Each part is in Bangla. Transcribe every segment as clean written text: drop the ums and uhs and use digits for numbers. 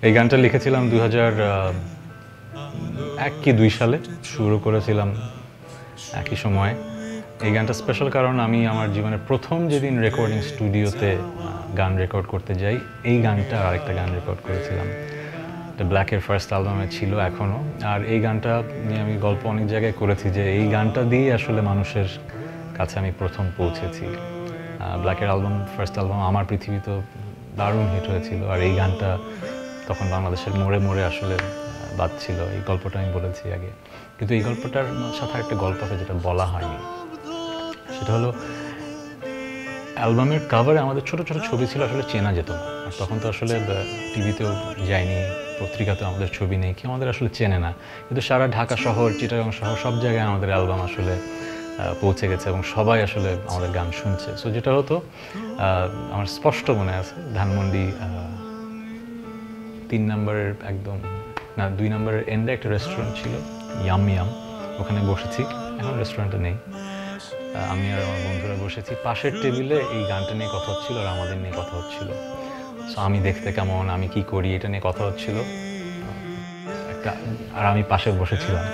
এই গানটা লিখেছিলাম 2001 কি 2 সালে, শুরু করেছিলাম একই সময়ে। এই গানটা স্পেশাল কারণ আমি আমার জীবনের প্রথম যেদিন রেকর্ডিং স্টুডিওতে গান রেকর্ড করতে যাই, এই গানটা আর আরেকটা গান রেকর্ড করেছিলাম। এটা ব্ল্যাকের ফার্স্ট অ্যালবামে ছিল এখনও। আর এই গানটা নিয়ে আমি গল্প অনেক জায়গায় করেছি যে এই গানটা দিয়ে আসলে মানুষের কাছে আমি প্রথম পৌঁছেছি। ব্ল্যাকের অ্যালবাম, ফার্স্ট অ্যালবাম আমার পৃথিবী তো দারুণ হিট হয়েছিল, আর এই গানটা তখন বাংলাদেশের মোড়ে মোড়ে আসলে বাজছিল। এই গল্পটা আমি বলেছি আগে, কিন্তু এই গল্পটার সাথে একটা গল্প আছে যেটা বলা হয়নি। সেটা হলো অ্যালবামের কাভারে আমাদের ছোট ছোট ছবি ছিল, আসলে চেনা যেত না। আর তখন তো আসলে টিভিতেও যায়নি, পত্রিকাতেও আমাদের ছবি নেই, কেউ আমাদের আসলে চেনে না। কিন্তু সারা ঢাকা শহর, চিটাগাং শহর, সব জায়গায় আমাদের অ্যালবাম আসলে পৌঁছে গেছে এবং সবাই আসলে আমাদের গান শুনছে। সো যেটা হতো, আমার স্পষ্ট মনে আছে, ধানমন্ডি 3 নম্বরের একদম না 2 নম্বরের এন্ডে একটা রেস্টুরেন্ট ছিল, ইয়াম ইয়াম। ওখানে বসেছি, এখন রেস্টুরেন্টে নেই। আমি আর আমার বন্ধুরা বসেছি, পাশের টেবিলে এই গানটা নিয়ে কথা হচ্ছিল আর আমাদের নিয়ে কথা হচ্ছিল। সো আমি দেখতে কেমন, আমি কি করি, এটা নিয়ে কথা হচ্ছিল একটা, আর আমি পাশে বসেছিলাম।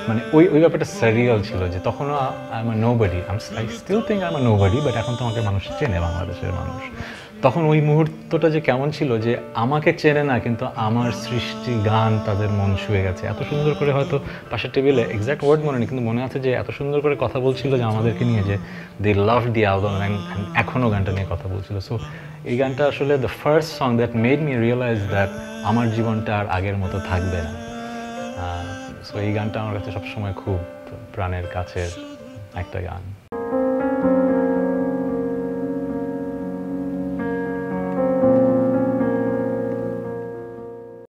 মানে ওই ব্যাপারটা সারিয়াল ছিল যে তখনও I am a nobody, I still think I am a nobody, but এখন তো আমাকে মানুষ চেনে, বাংলাদেশের মানুষ। তখন ওই মুহূর্তটা যে কেমন ছিল যে আমাকে চেনে না, কিন্তু আমার সৃষ্টি গান তাদের মন ছুঁয়ে গেছে এত সুন্দর করে। হয়তো পাশের টেবিলে এক্স্যাক্ট ওয়ার্ড মনে নেই, কিন্তু মনে আছে যে এত সুন্দর করে কথা বলছিল যে আমাদেরকে নিয়ে, যে দে লাভ দি অ্যালবাম, এখনও গানটা নিয়ে কথা বলছিল। সো এই গানটা আসলে the first song that made me realise that আমার জীবনটা আর আগের মতো থাকবে না। সো এই গানটা আমার কাছে সবসময় খুব প্রাণের কাছের একটা গান।